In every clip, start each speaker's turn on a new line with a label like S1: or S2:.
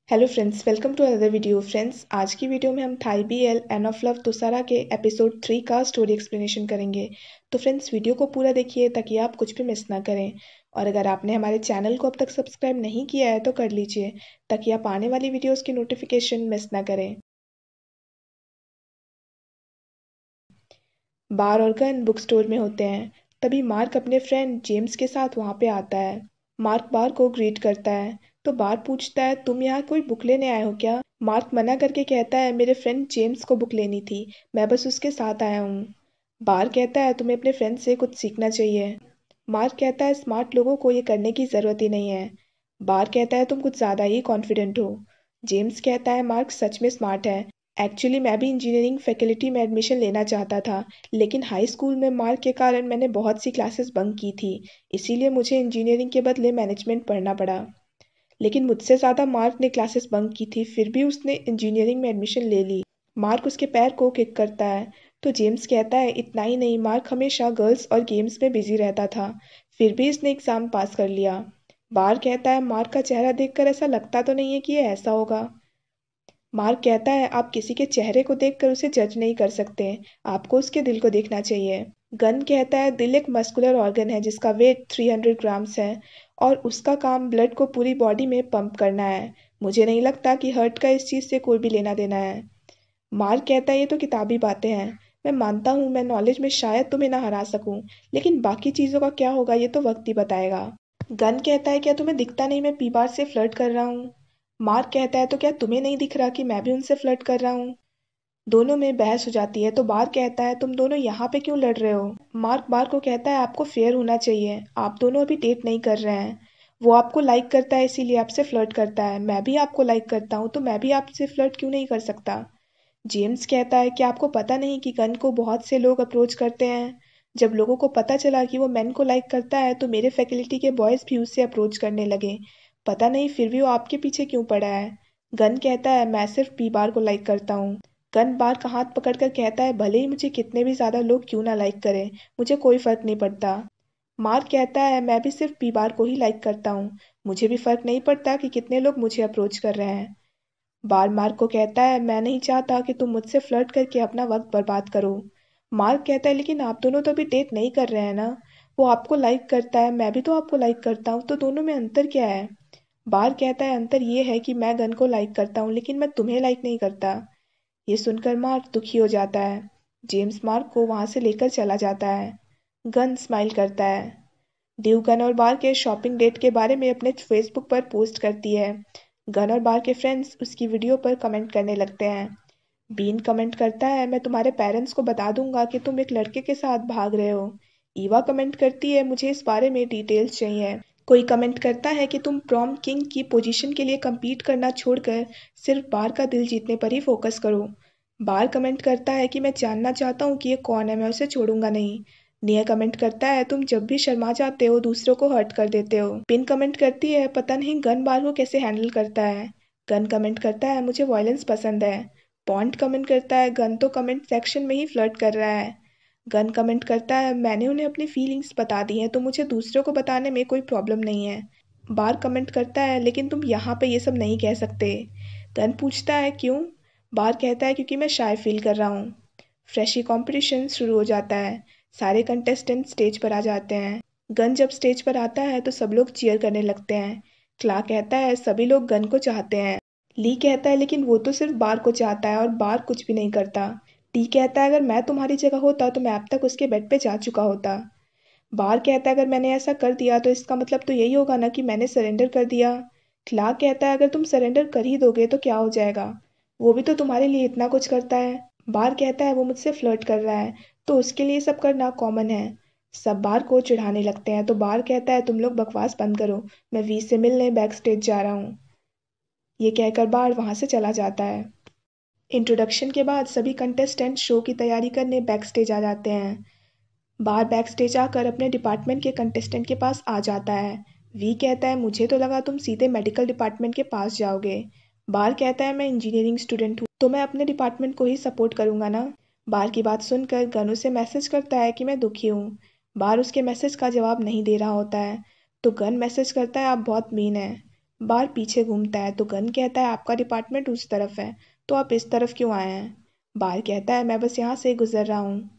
S1: Hello friends, welcome to another video. Friends, आज की video में हम Thai BL end of love तुसारा के एपिसोड 3 का स्टोरी एक्सप्लेनेशन करेंगे। तो फ्रेंड्स, वीडियो को पूरा देखिए ताकि आप कुछ भी मिस ना करें। और अगर आपने हमारे चैनल को अब तक सब्सक्राइब नहीं किया है तो कर लीजिए ताकि आप आने वाली वीडियोस की नोटिफिकेशन मिस ना करें। बार और गन बुक स्टोर में होते हैं। तभी मार्क अपने फ्रेंड जेम्स के साथ वहाँ पे आता है। मार्क बार को ग्रीट करता है तो बार पूछता है, तुम यहाँ कोई बुक लेने आए हो क्या? मार्क मना करके कहता है, मेरे फ्रेंड जेम्स को बुक लेनी थी, मैं बस उसके साथ आया हूँ। बार कहता है, तुम्हें अपने फ्रेंड से कुछ सीखना चाहिए। मार्क कहता है, स्मार्ट लोगों को ये करने की ज़रूरत ही नहीं है। बार कहता है, तुम कुछ ज़्यादा ही कॉन्फिडेंट हो। जेम्स कहता है, मार्क सच में स्मार्ट है। एक्चुअली मैं भी इंजीनियरिंग फैकल्टी में एडमिशन लेना चाहता था, लेकिन हाई स्कूल में मार्क के कारण मैंने बहुत सी क्लासेस बंक की थी, इसीलिए मुझे इंजीनियरिंग के बदले मैनेजमेंट पढ़ना पड़ा। लेकिन मुझसे ज़्यादा मार्क ने क्लासेस बंक की थी, फिर भी उसने इंजीनियरिंग में एडमिशन ले ली। मार्क उसके पैर को किक करता है तो जेम्स कहता है, इतना ही नहीं, मार्क हमेशा गर्ल्स और गेम्स में बिजी रहता था, फिर भी इसने एग्ज़ाम पास कर लिया। बार कहता है, मार्क का चेहरा देखकर ऐसा लगता तो नहीं है कि ये ऐसा होगा। मार्क कहता है, आप किसी के चेहरे को देखकर उसे जज नहीं कर सकते, आपको उसके दिल को देखना चाहिए। गन कहता है, दिल एक मस्कुलर ऑर्गन है जिसका वेट 300 ग्राम्स है और उसका काम ब्लड को पूरी बॉडी में पंप करना है। मुझे नहीं लगता कि हर्ट का इस चीज़ से कोई भी लेना देना है। मार्क कहता है, ये तो किताबी बातें हैं। मैं मानता हूँ मैं नॉलेज में शायद तुम्हें ना हरा सकूं, लेकिन बाकी चीज़ों का क्या होगा ये तो वक्त ही बताएगा। गन कहता है, क्या तुम्हें दिखता नहीं मैं पीबार से फ्लर्ट कर रहा हूँ? मार्क कहता है, तो क्या तुम्हें नहीं दिख रहा कि मैं भी उनसे फ्लर्ट कर रहा हूँ? दोनों में बहस हो जाती है तो बार कहता है, तुम दोनों यहाँ पे क्यों लड़ रहे हो? मार्क बार को कहता है, आपको फेयर होना चाहिए, आप दोनों अभी डेट नहीं कर रहे हैं। वो आपको लाइक करता है इसीलिए आपसे फ्लर्ट करता है, मैं भी आपको लाइक करता हूँ तो मैं भी आपसे फ्लर्ट क्यों नहीं कर सकता? जेम्स कहता है, कि आपको पता नहीं कि गन को बहुत से लोग अप्रोच करते हैं? जब लोगों को पता चला कि वो मैन को लाइक करता है तो मेरे फैकल्टी के बॉयज़ भी उससे अप्रोच करने लगे। पता नहीं फिर भी वो आपके पीछे क्यों पड़ा है? गन कहता है, मैं सिर्फ पी बार को लाइक करता हूँ। गन बार का हाथ पकड़कर कहता है, भले ही मुझे कितने भी ज़्यादा लोग क्यों ना लाइक करें, मुझे कोई फ़र्क नहीं पड़ता। मार्क कहता है, मैं भी सिर्फ पी बार को ही लाइक करता हूँ, मुझे भी फ़र्क नहीं पड़ता कि कितने लोग मुझे अप्रोच कर रहे हैं। बार मार्क को कहता है, मैं नहीं चाहता कि तुम मुझसे फ्लर्ट करके अपना वक्त बर्बाद करो। मार्क कहता है, लेकिन आप दोनों तो अभी डेट नहीं कर रहे हैं ना? वो आपको लाइक करता है, मैं भी तो आपको लाइक करता हूँ, तो दोनों में अंतर क्या है? बार कहता है, अंतर ये है कि मैं गन को लाइक करता हूँ लेकिन मैं तुम्हें लाइक नहीं करता। ये सुनकर मार्क दुखी हो जाता है। जेम्स मार्क को वहां से लेकर चला जाता है। गन स्माइल करता है। ड्यू गन और बार के शॉपिंग डेट के बारे में अपने फेसबुक पर पोस्ट करती है। गन और बार के फ्रेंड्स उसकी वीडियो पर कमेंट करने लगते हैं। बीन कमेंट करता है, मैं तुम्हारे पेरेंट्स को बता दूंगा कि तुम एक लड़के के साथ भाग रहे हो। ईवा कमेंट करती है, मुझे इस बारे में डिटेल्स चाहिए। कोई कमेंट करता है कि तुम प्रॉम किंग की पोजीशन के लिए compete करना छोड़कर सिर्फ बार का दिल जीतने पर ही फोकस करो। बार कमेंट करता है कि मैं जानना चाहता हूँ कि ये कौन है, मैं उसे छोड़ूंगा नहीं। निया कमेंट करता है, तुम जब भी शर्मा जाते हो दूसरों को हर्ट कर देते हो। पिन कमेंट करती है, पता नहीं गन बार को कैसे हैंडल करता है। गन कमेंट करता है, मुझे वायलेंस पसंद है। पॉन्ट कमेंट करता है, गन तो कमेंट सेक्शन में ही फ्लर्ट कर रहा है। गन कमेंट करता है, मैंने उन्हें अपनी फीलिंग्स बता दी हैं तो मुझे दूसरों को बताने में कोई प्रॉब्लम नहीं है। बार कमेंट करता है, लेकिन तुम यहाँ पे ये सब नहीं कह सकते। गन पूछता है, क्यों? बार कहता है, क्योंकि मैं शाय फील कर रहा हूँ। फ्रेशी कंपटीशन शुरू हो जाता है। सारे कंटेस्टेंट स्टेज पर आ जाते हैं। गन जब स्टेज पर आता है तो सब लोग चीयर करने लगते हैं। क्ला कहता है, सभी लोग गन को चाहते हैं। ली कहता है, लेकिन वो तो सिर्फ बार को चाहता है और बार कुछ भी नहीं करता। टी कहता है, अगर मैं तुम्हारी जगह होता तो मैं अब तक उसके बेड पे जा चुका होता। बार कहता है, अगर मैंने ऐसा कर दिया तो इसका मतलब तो यही होगा ना कि मैंने सरेंडर कर दिया। क्लार्क कहता है, अगर तुम सरेंडर कर ही दोगे तो क्या हो जाएगा, वो भी तो तुम्हारे लिए इतना कुछ करता है। बार कहता है, वो मुझसे फ्लर्ट कर रहा है तो उसके लिए सब करना कॉमन है। सब बार को चिढ़ाने लगते हैं तो बार कहता है, तुम लोग बकवास बंद करो, मैं वी से मिलने बैक स्टेज जा रहा हूँ। ये कहकर बार वहां से चला जाता है। इंट्रोडक्शन के बाद सभी कंटेस्टेंट शो की तैयारी करने बैक स्टेज आ जाते हैं। बार बैक स्टेज आकर अपने डिपार्टमेंट के कंटेस्टेंट के पास आ जाता है। वी कहता है, मुझे तो लगा तुम सीधे मेडिकल डिपार्टमेंट के पास जाओगे। बार कहता है, मैं इंजीनियरिंग स्टूडेंट हूँ तो मैं अपने डिपार्टमेंट को ही सपोर्ट करूंगा ना। बार की बात सुनकर गन उसे मैसेज करता है कि मैं दुखी हूँ। बार उसके मैसेज का जवाब नहीं दे रहा होता है तो गन मैसेज करता है, आप बहुत मीन है। बार पीछे घूमता है तो गन कहता है आपका डिपार्टमेंट उस तरफ है, तो आप इस तरफ क्यों आए हैं? बार कहता है मैं बस यहाँ से गुजर रहा हूँ।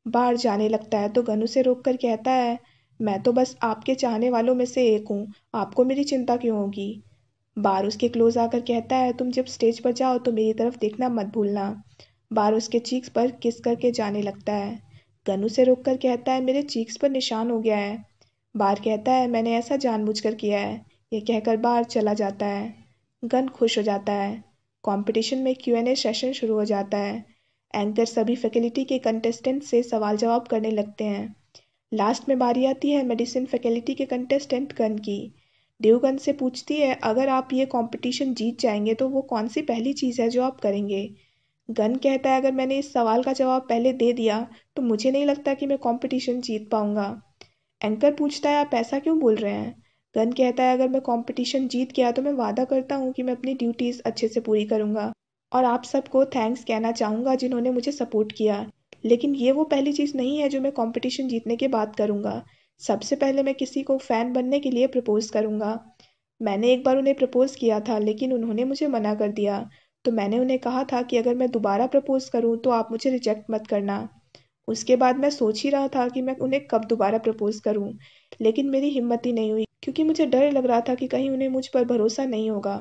S1: बार जाने लगता है तो गन उसे रोक कर कहता है मैं तो बस आपके चाहने वालों में से एक हूँ, आपको मेरी चिंता क्यों होगी? बार उसके क्लोज आकर कहता है तुम जब स्टेज पर जाओ तो मेरी तरफ देखना मत भूलना। बार उसके चीक्स पर किस करके जाने लगता है। गन उसे रोक कर कहता है मेरे चीक्स पर निशान हो गया है। बार कहता है मैंने ऐसा जानबूझकर किया है। यह कहकर बार चला जाता है। गन खुश हो जाता है। कंपटीशन में Q&A सेशन शुरू हो जाता है। एंकर सभी फैकल्टी के कंटेस्टेंट से सवाल जवाब करने लगते हैं। लास्ट में बारी आती है मेडिसिन फैकल्टी के कंटेस्टेंट गन की। ड्यू गन से पूछती है अगर आप ये कंपटीशन जीत जाएंगे तो वो कौन सी पहली चीज़ है जो आप करेंगे? गन कहता है अगर मैंने इस सवाल का जवाब पहले दे दिया तो मुझे नहीं लगता कि मैं कंपटीशन जीत पाऊंगा। एंकर पूछता है आप ऐसा क्यों बोल रहे हैं? गन कहता है अगर मैं कंपटीशन जीत गया तो मैं वादा करता हूँ कि मैं अपनी ड्यूटीज़ अच्छे से पूरी करूँगा और आप सबको थैंक्स कहना चाहूँगा जिन्होंने मुझे सपोर्ट किया। लेकिन ये वो पहली चीज़ नहीं है जो मैं कंपटीशन जीतने के बाद करूँगा। सबसे पहले मैं किसी को फ़ैन बनने के लिए प्रपोज़ करूँगा। मैंने एक बार उन्हें प्रपोज़ किया था लेकिन उन्होंने मुझे मना कर दिया। तो मैंने उन्हें कहा था कि अगर मैं दोबारा प्रपोज़ करूँ तो आप मुझे रिजेक्ट मत करना। उसके बाद मैं सोच ही रहा था कि मैं उन्हें कब दोबारा प्रपोज़ करूं, लेकिन मेरी हिम्मत ही नहीं हुई क्योंकि मुझे डर लग रहा था कि कहीं उन्हें मुझ पर भरोसा नहीं होगा।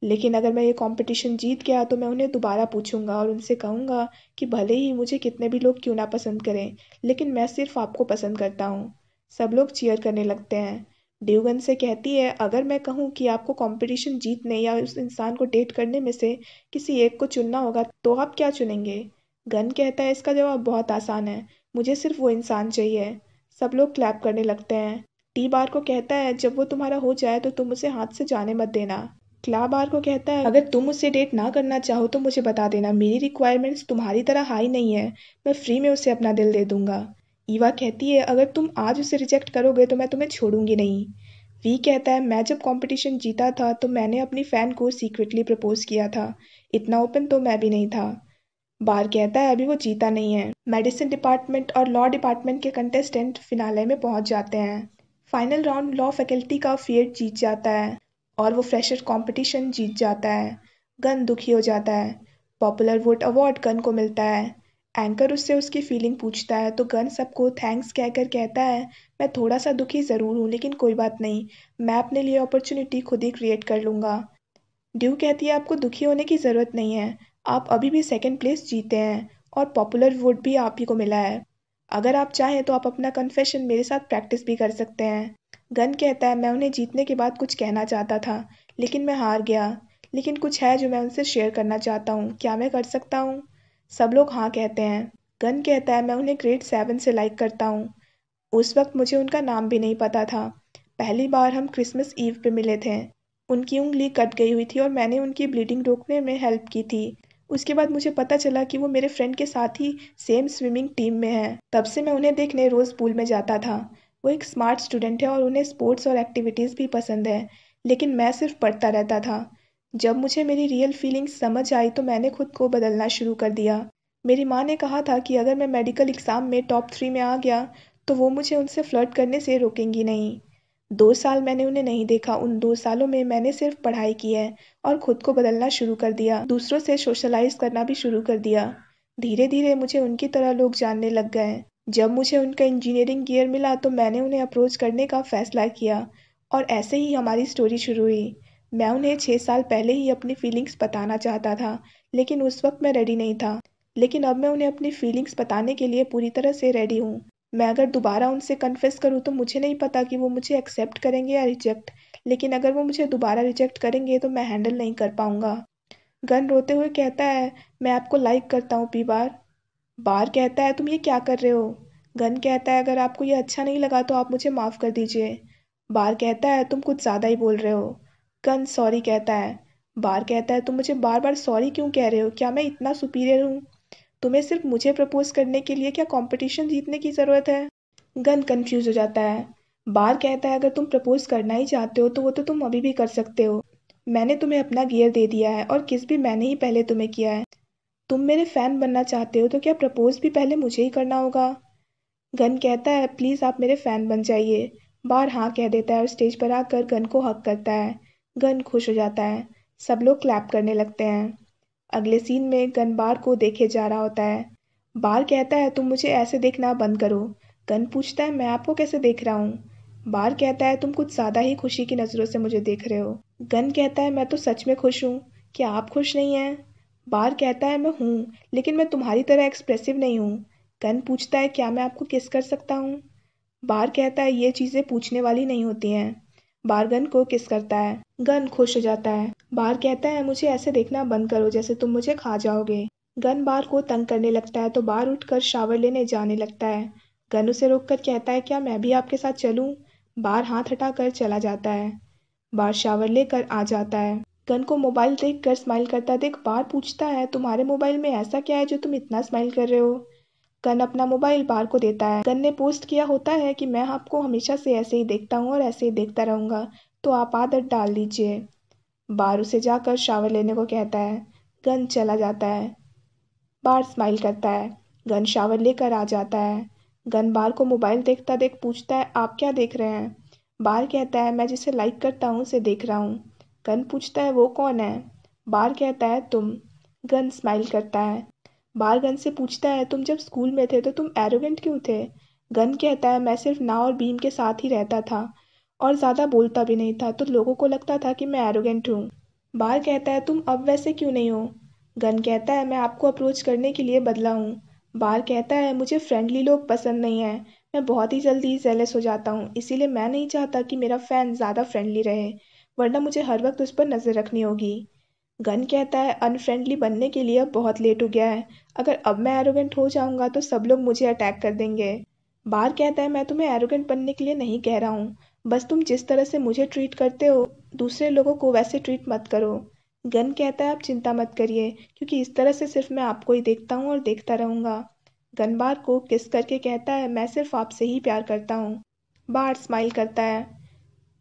S1: लेकिन अगर मैं ये कंपटीशन जीत गया तो मैं उन्हें दोबारा पूछूंगा और उनसे कहूंगा कि भले ही मुझे कितने भी लोग क्यों ना पसंद करें, लेकिन मैं सिर्फ आपको पसंद करता हूँ। सब लोग चीयर करने लगते हैं। ड्यूगन से कहती है अगर मैं कहूँ कि आपको कंपटीशन जीतने या उस इंसान को डेट करने में से किसी एक को चुनना होगा तो आप क्या चुनेंगे? गन कहता है इसका जवाब बहुत आसान है, मुझे सिर्फ वो इंसान चाहिए। सब लोग क्लैप करने लगते हैं। टी बार को कहता है जब वो तुम्हारा हो जाए तो तुम उसे हाथ से जाने मत देना। क्ला बार को कहता है अगर तुम उससे डेट ना करना चाहो तो मुझे बता देना, मेरी रिक्वायरमेंट्स तुम्हारी तरह हाई नहीं है, मैं फ्री में उसे अपना दिल दे दूंगा। ईवा कहती है अगर तुम आज उसे रिजेक्ट करोगे तो मैं तुम्हें छोड़ूंगी नहीं। वी कहता है मैं जब कंपटीशन जीता था तो मैंने अपनी फ़ैन को सीक्रेटली प्रपोज किया था, इतना ओपन तो मैं भी नहीं था। बार कहता है अभी वो जीता नहीं है। मेडिसिन डिपार्टमेंट और लॉ डिपार्टमेंट के कंटेस्टेंट फिनाले में पहुंच जाते हैं। फाइनल राउंड लॉ फैकल्टी का फेयर जीत जाता है और वो फ्रेशर कंपटीशन जीत जाता है। गन दुखी हो जाता है। पॉपुलर वोट अवार्ड गन को मिलता है। एंकर उससे उसकी फीलिंग पूछता है तो गन सबको थैंक्स कहकर कहता है मैं थोड़ा सा दुखी ज़रूर हूँ लेकिन कोई बात नहीं, मैं अपने लिए अपॉर्चुनिटी खुद ही क्रिएट कर लूँगा। ड्यू कहती है आपको दुखी होने की ज़रूरत नहीं है, आप अभी भी सेकंड प्लेस जीते हैं और पॉपुलर वोट भी आप ही को मिला है। अगर आप चाहें तो आप अपना कन्फेशन मेरे साथ प्रैक्टिस भी कर सकते हैं। गन कहता है मैं उन्हें जीतने के बाद कुछ कहना चाहता था लेकिन मैं हार गया, लेकिन कुछ है जो मैं उनसे शेयर करना चाहता हूँ, क्या मैं कर सकता हूँ? सब लोग हाँ कहते हैं। गन कहता है मैं उन्हें ग्रेड 7 से लाइक करता हूँ। उस वक्त मुझे उनका नाम भी नहीं पता था। पहली बार हम क्रिसमस ईव पे मिले थे। उनकी उंगली कट गई हुई थी और मैंने उनकी ब्लीडिंग रोकने में हेल्प की थी। उसके बाद मुझे पता चला कि वो मेरे फ्रेंड के साथ ही सेम स्विमिंग टीम में है। तब से मैं उन्हें देखने रोज़ पूल में जाता था। वो एक स्मार्ट स्टूडेंट है और उन्हें स्पोर्ट्स और एक्टिविटीज़ भी पसंद है, लेकिन मैं सिर्फ पढ़ता रहता था। जब मुझे मेरी रियल फीलिंग्स समझ आई तो मैंने खुद को बदलना शुरू कर दिया। मेरी माँ ने कहा था कि अगर मैं मेडिकल एग्ज़ाम में टॉप 3 में आ गया तो वो मुझे उनसे फ्लर्ट करने से रोकेंगी नहीं। 2 साल मैंने उन्हें नहीं देखा। उन 2 सालों में मैंने सिर्फ पढ़ाई की है और खुद को बदलना शुरू कर दिया, दूसरों से सोशलाइज करना भी शुरू कर दिया। धीरे धीरे मुझे उनकी तरह लोग जानने लग गए। जब मुझे उनका इंजीनियरिंग गियर मिला तो मैंने उन्हें अप्रोच करने का फैसला किया और ऐसे ही हमारी स्टोरी शुरू हुई। मैं उन्हें 6 साल पहले ही अपनी फीलिंग्स बताना चाहता था, लेकिन उस वक्त मैं रेडी नहीं था। लेकिन अब मैं उन्हें अपनी फीलिंग्स बताने के लिए पूरी तरह से रेडी हूँ। मैं अगर दोबारा उनसे कन्फेस करूँ तो मुझे नहीं पता कि वो मुझे एक्सेप्ट करेंगे या रिजेक्ट, लेकिन अगर वो मुझे दोबारा रिजेक्ट करेंगे तो मैं हैंडल नहीं कर पाऊंगा। गन रोते हुए कहता है मैं आपको लाइक करता हूँ पी बार। बार कहता है तुम ये क्या कर रहे हो? गन कहता है अगर आपको ये अच्छा नहीं लगा तो आप मुझे माफ़ कर दीजिए। बार कहता है तुम कुछ ज़्यादा ही बोल रहे हो। गन सॉरी कहता है। बार कहता है तुम मुझे बार बार सॉरी क्यों कह रहे हो, क्या मैं इतना सुपीरियर हूँ? तुम्हें सिर्फ मुझे प्रपोज करने के लिए क्या कंपटीशन जीतने की ज़रूरत है? गन कंफ्यूज हो जाता है। बार कहता है अगर तुम प्रपोज करना ही चाहते हो तो वो तो तुम अभी भी कर सकते हो। मैंने तुम्हें अपना गियर दे दिया है और किस भी मैंने ही पहले तुम्हें किया है। तुम मेरे फैन बनना चाहते हो तो क्या प्रपोज भी पहले मुझे ही करना होगा? गन कहता है प्लीज़ आप मेरे फैन बन जाइए। बार हाँ कह देता है और स्टेज पर आकर गन को हक करता है। गन खुश हो जाता है। सब लोग क्लैप करने लगते हैं। अगले सीन में गन बार को देखे जा रहा होता है। बार कहता है तुम मुझे ऐसे देखना बंद करो। गन पूछता है मैं आपको कैसे देख रहा हूँ। बार कहता है तुम कुछ ज़्यादा ही खुशी की नज़रों से मुझे देख रहे हो। गन कहता है मैं तो सच में खुश हूँ। क्या आप खुश नहीं हैं? बार कहता है मैं हूँ, लेकिन मैं तुम्हारी तरह एक्सप्रेसिव नहीं हूँ। गन पूछता है क्या मैं आपको किस कर सकता हूँ? बार कहता है ये चीज़ें पूछने वाली नहीं होती हैं। बार गन को किस करता है। गन खुश हो जाता है। बार कहता है मुझे ऐसे देखना बंद करो जैसे तुम मुझे खा जाओगे। गन बार को तंग करने लगता है तो बार उठकर शावर लेने जाने लगता है। गन उसे रोककर कहता है क्या मैं भी आपके साथ चलूं? बार हाथ हटाकर चला जाता है। बार शावर लेकर आ जाता है। गन को मोबाइल देखकर स्माइल करता देख बार पूछता है तुम्हारे मोबाइल में ऐसा क्या है जो तुम इतना स्माइल कर रहे हो? गन अपना मोबाइल बार को देता है। गन ने पोस्ट किया होता है कि मैं आपको हमेशा से ऐसे ही देखता हूँ और ऐसे ही देखता रहूंगा, तो आप आदत डाल दीजिए। बार उसे जाकर शावर लेने को कहता है। गन चला जाता है। बार स्माइल करता है। गन शावर लेकर आ जाता है। गन बार को मोबाइल देखता देख पूछता है आप क्या देख रहे हैं? बार कहता है मैं जिसे लाइक करता हूँ उसे देख रहा हूँ। गन पूछता है वो कौन है? बार कहता है तुम। गन स्माइल करता है। बार गन से पूछता है तुम जब स्कूल में थे तो तुम एरोगेंट क्यों थे? गन कहता है मैं सिर्फ ना और बीम के साथ ही रहता था और ज़्यादा बोलता भी नहीं था, तो लोगों को लगता था कि मैं एरोगेंट हूँ। बार कहता है तुम अब वैसे क्यों नहीं हो? गन कहता है मैं आपको अप्रोच करने के लिए बदला हूँ। बार कहता है मुझे फ्रेंडली लोग पसंद नहीं है। मैं बहुत ही जल्दी जेलस हो जाता हूँ, इसीलिए मैं नहीं चाहता कि मेरा फ़ैन ज़्यादा फ्रेंडली रहे, वरना मुझे हर वक्त उस पर नज़र रखनी होगी। गन कहता है अनफ्रेंडली बनने के लिए अब बहुत लेट हो गया है। अगर अब मैं एरोगेंट हो जाऊंगा तो सब लोग मुझे अटैक कर देंगे। बार कहता है मैं तुम्हें एरोगेंट बनने के लिए नहीं कह रहा हूँ, बस तुम जिस तरह से मुझे ट्रीट करते हो दूसरे लोगों को वैसे ट्रीट मत करो। गन कहता है आप चिंता मत करिए, क्योंकि इस तरह से सिर्फ मैं आपको ही देखता हूँ और देखता रहूंगा। गन बार को किस करके कहता है मैं सिर्फ आपसे ही प्यार करता हूँ। बार स्माइल करता है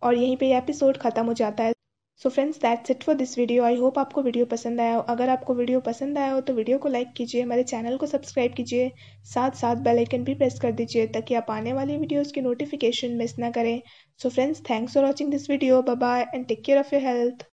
S1: और यहीं पे ये एपिसोड ख़त्म हो जाता है। So friends that's it for this video. I hope आपको वीडियो पसंद आया हो। अगर आपको वीडियो पसंद आया हो तो वीडियो को लाइक कीजिए, हमारे चैनल को सब्सक्राइब कीजिए, साथ साथ बेल आइकन भी प्रेस कर दीजिए ताकि आप आने वाली वीडियोज़ की नोटिफिकेशन मिस ना करें। So friends thanks for watching this video. Bye bye and take care of your health.